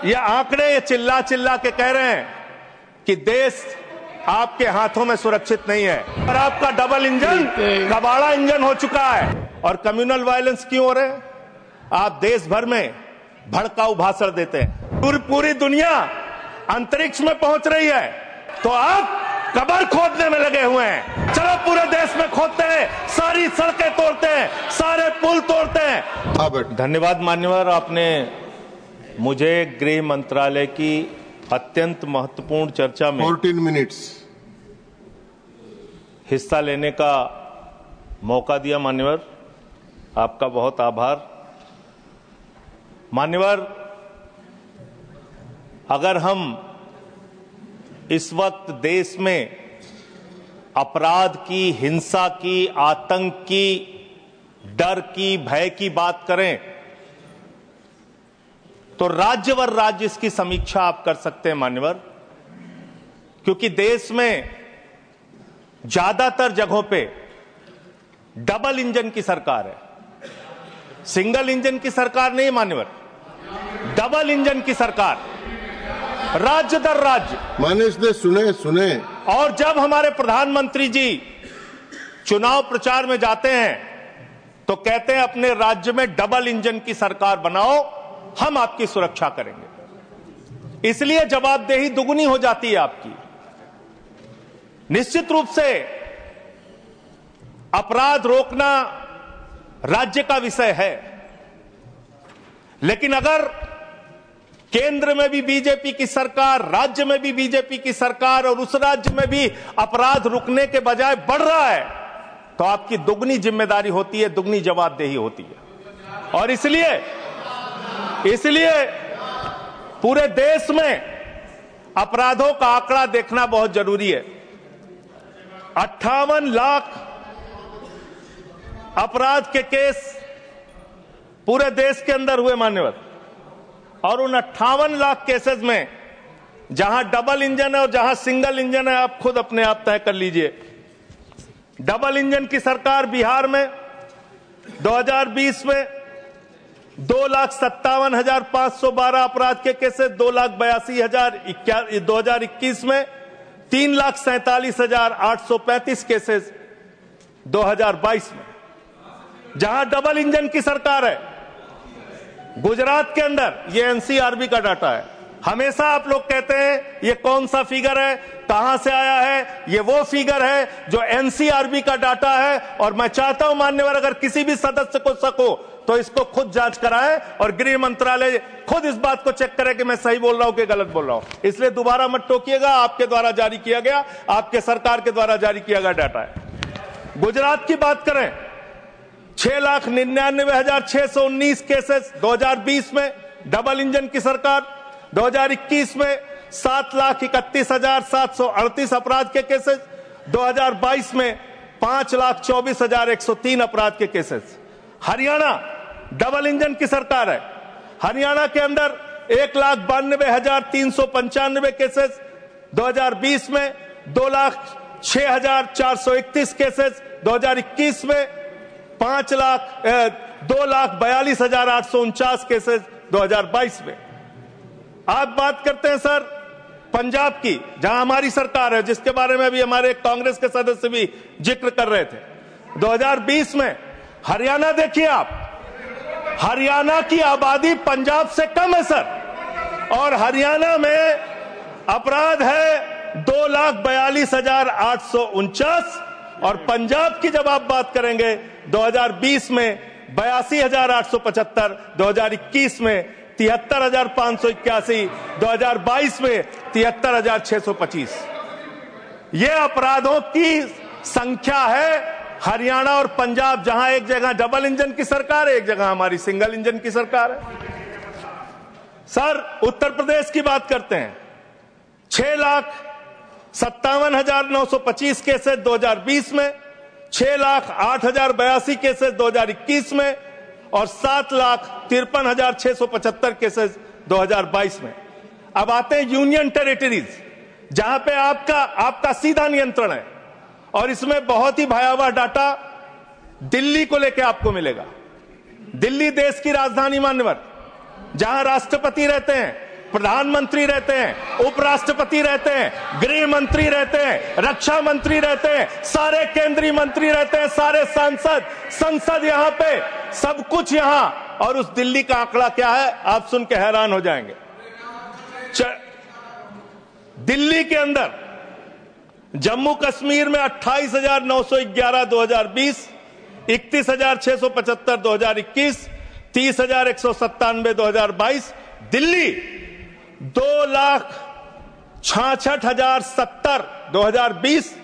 ये आंकड़े ये चिल्ला चिल्ला के कह रहे हैं कि देश आपके हाथों में सुरक्षित नहीं है और आपका डबल इंजन कबाड़ा इंजन हो चुका है। और कम्युनल वायलेंस क्यों हो रहे हैं? आप देश भर में भड़काऊ भाषण देते हैं, पूरी दुनिया अंतरिक्ष में पहुंच रही है तो आप कब्र खोदने में लगे हुए हैं। चलो पूरे देश में खोदते हैं, सारी सड़कें तोड़ते हैं, सारे पुल तोड़ते हैं। धन्यवाद मान्यवर, आपने मुझे गृह मंत्रालय की अत्यंत महत्वपूर्ण चर्चा में 14 मिनट्स हिस्सा लेने का मौका दिया। मान्यवर, आपका बहुत आभार। मान्यवर, अगर हम इस वक्त देश में अपराध की, हिंसा की, आतंक की, डर की, भय की बात करें तो राज्यवार राज्य इसकी समीक्षा आप कर सकते हैं मान्यवर, क्योंकि देश में ज्यादातर जगहों पे डबल इंजन की सरकार है, सिंगल इंजन की सरकार नहीं मान्यवर, डबल इंजन की सरकार, राज्य दर राज्य। मानिश दे सुने। और जब हमारे प्रधानमंत्री जी चुनाव प्रचार में जाते हैं तो कहते हैं अपने राज्य में डबल इंजन की सरकार बनाओ, हम आपकी सुरक्षा करेंगे। इसलिए जवाबदेही दुगुनी हो जाती है आपकी। निश्चित रूप से अपराध रोकना राज्य का विषय है, लेकिन अगर केंद्र में भी बीजेपी की सरकार, राज्य में भी बीजेपी की सरकार और उस राज्य में भी अपराध रुकने के बजाय बढ़ रहा है तो आपकी दुगनी जिम्मेदारी होती है, दुगनी जवाबदेही होती है। और इसलिए पूरे देश में अपराधों का आंकड़ा देखना बहुत जरूरी है। 58 लाख अपराध के केस पूरे देश के अंदर हुए मान्यवर, और उन 58 लाख केसेस में जहां डबल इंजन है और जहां सिंगल इंजन है आप खुद अपने आप तय कर लीजिए। डबल इंजन की सरकार बिहार में 2020 में 2,57,512 अपराध के केसेस, 2,82,000। 2021 में 3,47,835 केसेस 2022 में, जहां डबल इंजन की सरकार है। गुजरात के अंदर, ये एनसीआरबी का डाटा है, हमेशा आप लोग कहते हैं ये कौन सा फिगर है, कहां से आया है, ये वो फिगर है जो एनसीआरबी का डाटा है। और मैं चाहता हूं मान्यवर, अगर किसी भी सदस्य को शक हो तो इसको खुद जांच कराएं और गृह मंत्रालय खुद इस बात को चेक करे कि मैं सही बोल रहा हूं कि गलत बोल रहा हूं। इसलिए दोबारा मत टोकिएगा, आपके द्वारा जारी किया गया, आपके सरकार के द्वारा जारी किया गया डाटा है। गुजरात की बात करें, 6,99,619 केसेस 2020 में डबल इंजन की सरकार, 2021 में 7,31,738 अपराध के केसेस, 2022 में 5,24,103 अपराध के केसेस। हरियाणा डबल इंजन की सरकार है, हरियाणा के अंदर 1,92,395 केसेस, 2020 में 2,06,431 केसेस, 2021 में 2,42,849 केसेस 2022 में। आप बात करते हैं सर पंजाब की, जहां हमारी सरकार है, जिसके बारे में अभी हमारे कांग्रेस के सदस्य भी जिक्र कर रहे थे। 2020 में हरियाणा देखिए आप, हरियाणा की आबादी पंजाब से कम है सर, और हरियाणा में अपराध है 2,42,849, और पंजाब की जब आप बात करेंगे 2020 में 82,875, 2021 में 73,581, 2022 में 73,625। ये अपराधों की संख्या है हरियाणा और पंजाब, जहां एक जगह डबल इंजन की सरकार है, एक जगह हमारी सिंगल इंजन की सरकार है। सर उत्तर प्रदेश की बात करते हैं, 6,57,925 केसेस 2020 में, 6,08,082 केसेस 2021 में, और 7,53,675 केसेस 2022 में। अब आते हैं यूनियन टेरिटरीज, जहां पे आपका सीधा नियंत्रण है, और इसमें बहुत ही भयावह डाटा दिल्ली को लेकर आपको मिलेगा। दिल्ली देश की राजधानी मान्यवर, जहां राष्ट्रपति रहते हैं, प्रधानमंत्री रहते हैं, उपराष्ट्रपति रहते हैं, गृह मंत्री रहते हैं, रक्षा मंत्री रहते हैं, सारे केंद्रीय मंत्री रहते हैं, सारे सांसद, संसद यहां पे, सब कुछ यहां। और उस दिल्ली का आंकड़ा क्या है, आप सुन के हैरान हो जाएंगे। दिल्ली के अंदर जम्मू कश्मीर में 28,911 2020, 31,675 2021, 30,197 2022। दिल्ली 2,66,070 2020,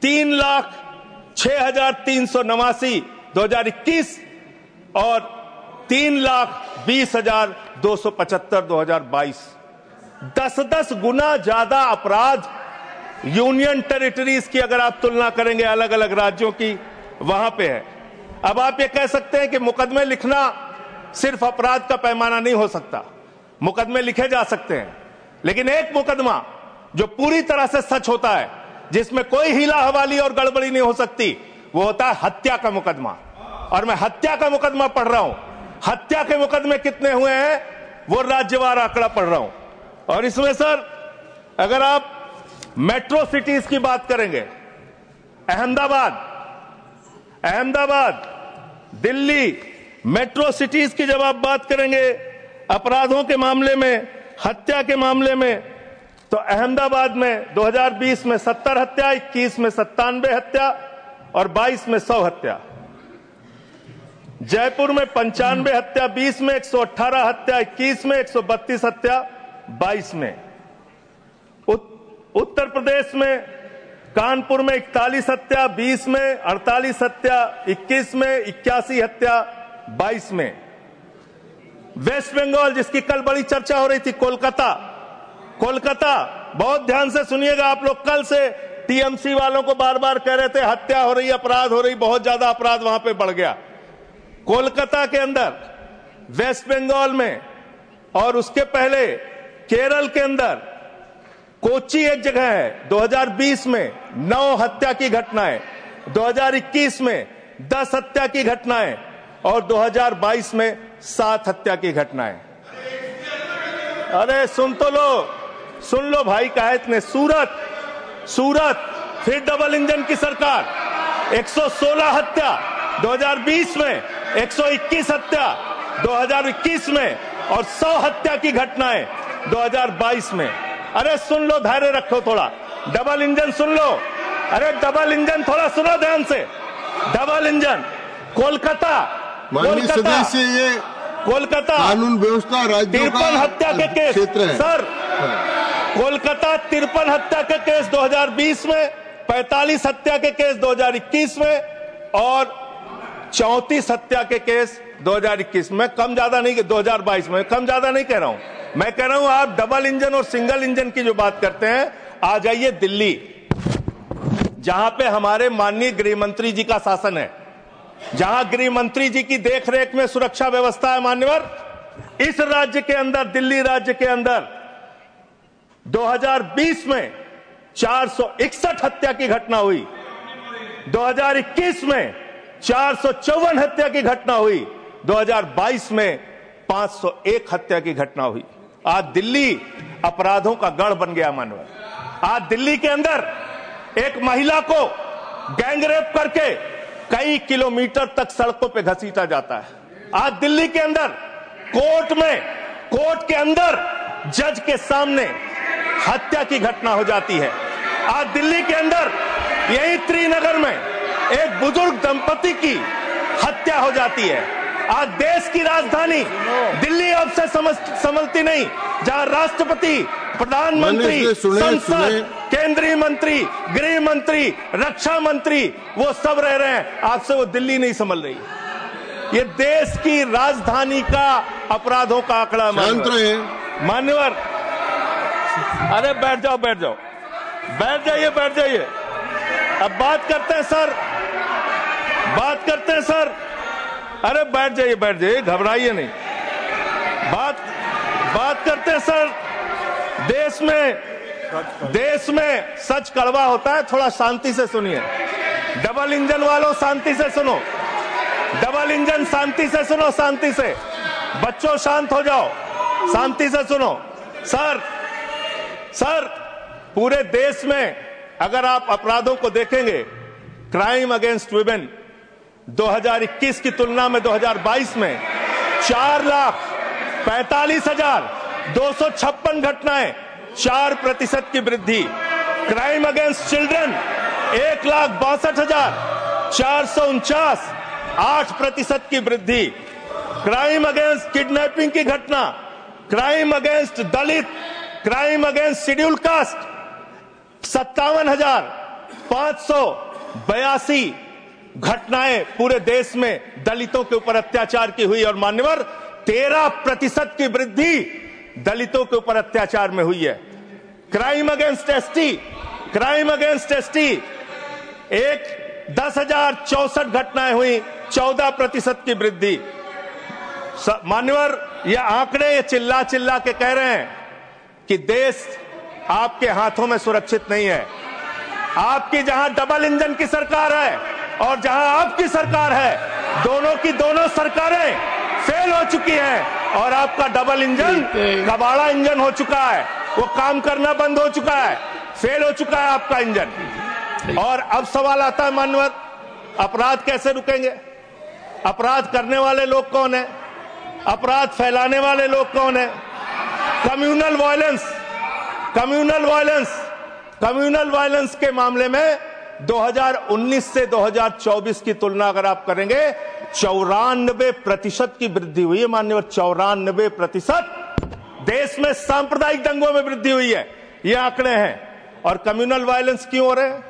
3,06,389 2021 और 3,20,275 2022। 10-10 गुना ज्यादा अपराध यूनियन टेरिटरीज की अगर आप तुलना करेंगे अलग अलग राज्यों की, वहां पे है। अब आप ये कह सकते हैं कि मुकदमे लिखना सिर्फ अपराध का पैमाना नहीं हो सकता, मुकदमे लिखे जा सकते हैं, लेकिन एक मुकदमा जो पूरी तरह से सच होता है, जिसमें कोई हीला हवाली और गड़बड़ी नहीं हो सकती, वो होता है हत्या का मुकदमा। और मैं हत्या का मुकदमा पढ़ रहा हूं। हत्या के मुकदमे कितने हुए हैं वो राज्यवार आंकड़ा पढ़ रहा हूं। और इसमें सर अगर आप मेट्रो सिटीज की बात करेंगे, अहमदाबाद, दिल्ली, मेट्रो सिटीज की जब आप बात करेंगे अपराधों के मामले में, हत्या के मामले में, तो अहमदाबाद में 2020 में 70 हत्या, 21 में 97 हत्या और 22 में 100 हत्या। जयपुर में 95 हत्या, 20 में 118 हत्या, 21 में 132 हत्या, 22 में। उत्तर प्रदेश में कानपुर में 41 हत्या, 20 में 48 हत्या, 21 में 81 हत्या, 22 में। वेस्ट बंगाल जिसकी कल बड़ी चर्चा हो रही थी, कोलकाता, बहुत ध्यान से सुनिएगा आप लोग। कल से टीएमसी वालों को बार बार कह रहे थे हत्या हो रही, अपराध हो रही, बहुत ज्यादा अपराध वहां पे बढ़ गया। कोलकाता के अंदर, वेस्ट बंगाल में और उसके पहले केरल के अंदर, कोच्चि एक जगह है, 2020 में 9 हत्या की घटनाएं, 2021 में 10 हत्या की घटनाएं और 2022 में 7 हत्या की घटनाएं। अरे सुन लो भाई, कहा इतने। सूरत फिर डबल इंजन की सरकार, 116 हत्या 2020 में, 121 हत्या 2021 में और 100 हत्या की घटनाएं 2022 में। अरे सुन लो, धैर्य रखो थोड़ा, डबल इंजन सुन लो। अरे डबल इंजन थोड़ा सुनो ध्यान से। डबल इंजन कोलकाता, कानून व्यवस्था राज्यों का 53 हत्या के केस क्षेत्र है सर। कोलकाता 53 हत्या के केस 2020 में, 45 हत्या के केस 2021 में और 34 हत्या के केस 2021 में। कम ज्यादा नहीं, 2022 में कम ज्यादा नहीं कह रहा हूं, मैं कह रहा हूं आप डबल इंजन और सिंगल इंजन की जो बात करते हैं, आ जाइए दिल्ली, जहां पे हमारे माननीय गृह मंत्री जी का शासन है, जहां गृह मंत्री जी की देखरेख में सुरक्षा व्यवस्था है। मान्यवर, इस राज्य के अंदर, दिल्ली राज्य के अंदर 2020 में 461 हत्या की घटना हुई, 2021 में 454 हत्या की घटना हुई, 2022 में 501 हत्या की घटना हुई। आज दिल्ली अपराधों का गढ़ बन गया। मानवर, आज दिल्ली के अंदर एक महिला को गैंगरेप करके कई किलोमीटर तक सड़कों पे घसीटा जाता है। आज दिल्ली के अंदर कोर्ट के अंदर जज के सामने हत्या की घटना हो जाती है। आज दिल्ली के अंदर यही त्रिनगर में एक बुजुर्ग दंपति की हत्या हो जाती है। आज देश की राजधानी दिल्ली अब से संभलती नहीं, जहां राष्ट्रपति, प्रधानमंत्री, संसद, केंद्रीय मंत्री, गृह मंत्री, रक्षा मंत्री, वो सब रह रहे हैं, आपसे वो दिल्ली नहीं संभल रही। ये देश की राजधानी का अपराधों का आंकड़ा। मान्यवर, अरे बैठ जाइए। अब बात करते हैं सर, अरे बैठ जाइए, घबराइए नहीं। बात करते हैं सर, देश में सच कड़वा होता है, थोड़ा शांति से सुनिए। डबल इंजन वालों शांति से सुनो, डबल इंजन शांति से सुनो, शांति से। बच्चों शांत हो जाओ, शांति से सुनो। सर पूरे देश में अगर आप अपराधों को देखेंगे, क्राइम अगेंस्ट वुमेन 2021 की तुलना में 2022 में 4,45,256 घटनाएं, 4% की वृद्धि। क्राइम अगेंस्ट चिल्ड्रन 1,62,449, 8% की वृद्धि। क्राइम अगेंस्ट किडनैपिंग की घटना, क्राइम अगेंस्ट दलित, क्राइम अगेंस्ट शेड्यूल कास्ट 57,582 घटनाएं पूरे देश में दलितों के ऊपर अत्याचार की हुई। और मान्यवर 13% की वृद्धि दलितों के ऊपर अत्याचार में हुई है। Crime against ST, crime against ST 10,064 घटनाएं हुई, 14% की वृद्धि। मान्यवर ये आंकड़े ये चिल्ला चिल्ला के कह रहे हैं कि देश आपके हाथों में सुरक्षित नहीं है। आपकी जहां डबल इंजन की सरकार है और जहां आपकी सरकार है, दोनों की दोनों सरकारें फेल हो चुकी हैं और आपका डबल इंजन कबाड़ा इंजन हो चुका है। वो काम करना बंद हो चुका है, फेल हो चुका है आपका इंजन। और अब सवाल आता है मान्यवर, अपराध कैसे रुकेंगे? अपराध करने वाले लोग कौन है? अपराध फैलाने वाले लोग कौन है? Communal violence, communal violence, communal violence के मामले में 2019 से 2024 की तुलना अगर आप करेंगे 94% की वृद्धि हुई है मान्यवर। 94% देश में सांप्रदायिक दंगों में वृद्धि हुई है, ये आंकड़े हैं। और कम्युनल वायलेंस क्यों हो रहे हैं?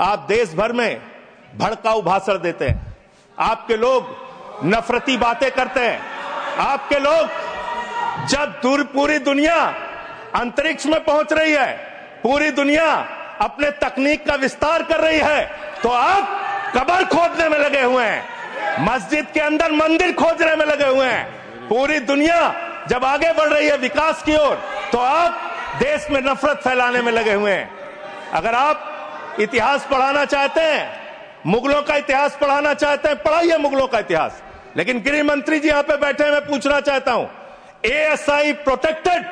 आप देश भर में भड़काऊ भाषण देते हैं, आपके लोग नफरती बातें करते हैं, आपके लोग जब पूरी दुनिया अंतरिक्ष में पहुंच रही है, पूरी दुनिया अपने तकनीक का विस्तार कर रही है, तो आप कब्र खोदने में लगे हुए हैं, मस्जिद के अंदर मंदिर खोजने में लगे हुए हैं। पूरी दुनिया जब आगे बढ़ रही है विकास की ओर, तो आप देश में नफरत फैलाने में लगे हुए हैं। अगर आप इतिहास पढ़ाना चाहते हैं, मुगलों का इतिहास पढ़ाना चाहते हैं, पढ़ाइए मुगलों का इतिहास। लेकिन गृह मंत्री जी यहां पे बैठे हैं, मैं पूछना चाहता हूं, एएसआई प्रोटेक्टेड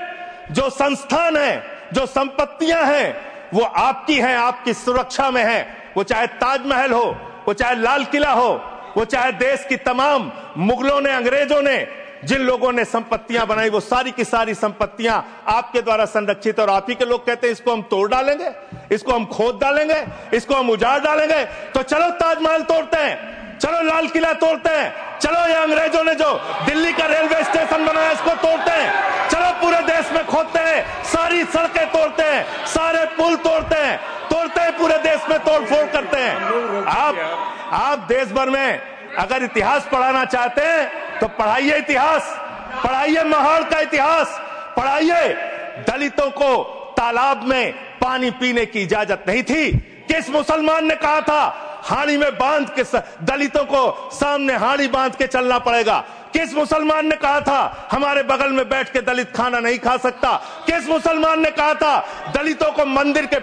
जो संस्थान है, जो संपत्तियां हैं, वो आपकी हैं, आपकी सुरक्षा में है। वो चाहे ताजमहल हो, वो चाहे लाल किला हो, वो चाहे देश की तमाम मुगलों ने, अंग्रेजों ने जिन लोगों ने संपत्तियां बनाई, वो सारी की सारी संपत्तियां आपके द्वारा संरक्षित। और आप ही के लोग कहते हैं इसको हम तोड़ डालेंगे, इसको हम खोद डालेंगे, इसको हम उजाड़ डालेंगे। तो चलो ताजमहल तोड़ते हैं, चलो लाल किला तोड़ते हैं, चलो ये अंग्रेजों ने जो दिल्ली का रेलवे स्टेशन बनाया इसको तोड़ते हैं, चलो पूरे देश में खोदते हैं, सारी सड़कें तोड़ते हैं, सारे पुल तोड़ते हैं, पूरे देश में तोड़फोड़ करते हैं। आप देश भर में अगर इतिहास पढ़ाना चाहते हैं तो पढ़ाइए इतिहास, पढ़ाइए महाड़ का इतिहास, पढ़ाइए दलितों को तालाब में पानी पीने की इजाजत नहीं थी। किस मुसलमान ने कहा था हाड़ी में बांध के दलितों को सामने हाड़ी बांध के चलना पड़ेगा? किस मुसलमान ने कहा था हमारे बगल में बैठ के दलित खाना नहीं खा सकता? किस मुसलमान ने कहा था दलितों को मंदिर के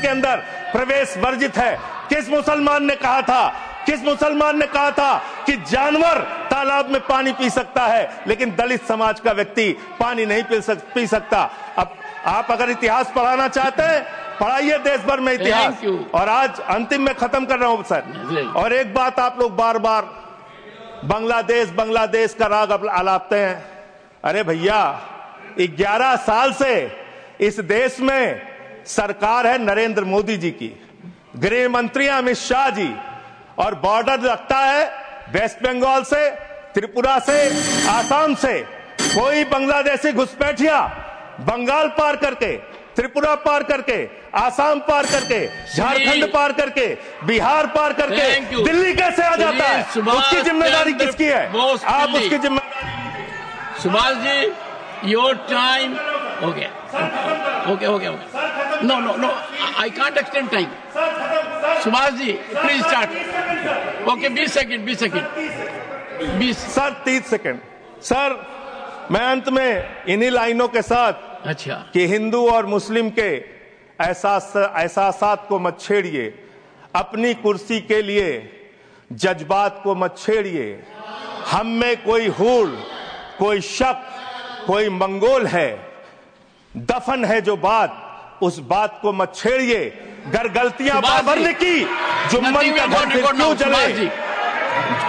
अंदर प्रवेश वर्जित है? किस मुसलमान ने कहा था, किस मुसलमान ने कहा था कि जानवर तालाब में पानी पी सकता है लेकिन दलित समाज का व्यक्ति पानी नहीं पी सकता? अब आप अगर इतिहास पढ़ाना चाहते हैं, पढ़ाइए देश भर में इतिहास। और आज अंतिम में खत्म कर रहा हूं सर, और एक बात आप लोग बार बार बांग्लादेश का राग आलापते हैं। अरे भैया 11 साल से इस देश में सरकार है नरेंद्र मोदी जी की, गृह मंत्री अमित शाह जी, और बॉर्डर लगता है वेस्ट बंगाल से, त्रिपुरा से, आसाम से। कोई बांग्लादेशी घुसपैठिया बंगाल पार करके, त्रिपुरा पार करके, आसाम पार करके, झारखंड पार करके, बिहार पार करके दिल्ली कैसे आ जाता है? उसकी जिम्मेदारी किसकी है? आप उसकी जिम्मेदारी। सुभाष जी, योर टाइम हो गया। Okay no I can't extend time. Subhash ji please start. Okay 20 second sir, 30 second sir. मैं अंत में इन्हीं लाइनों के साथ अच्छा कि हिंदू और मुस्लिम के एहसासात को मत छेड़िए, अपनी कुर्सी के लिए जज्बात को मत छेड़िए। हम में कोई हूड़, कोई शक, कोई मंगोल है, दफन है जो बात, उस बात को मत छेड़िए। गर गलतियां बाबर ने की, जुम्मन का घर फिर क्यों जले?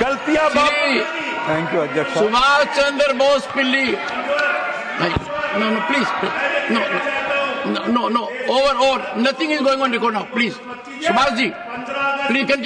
गलतियां थैंक यू अध्यक्ष। सुभाष चंद्र बोस पिल्ली। No, please. No. Over. Nothing is going on record now. Please. Subhash ji, please continue.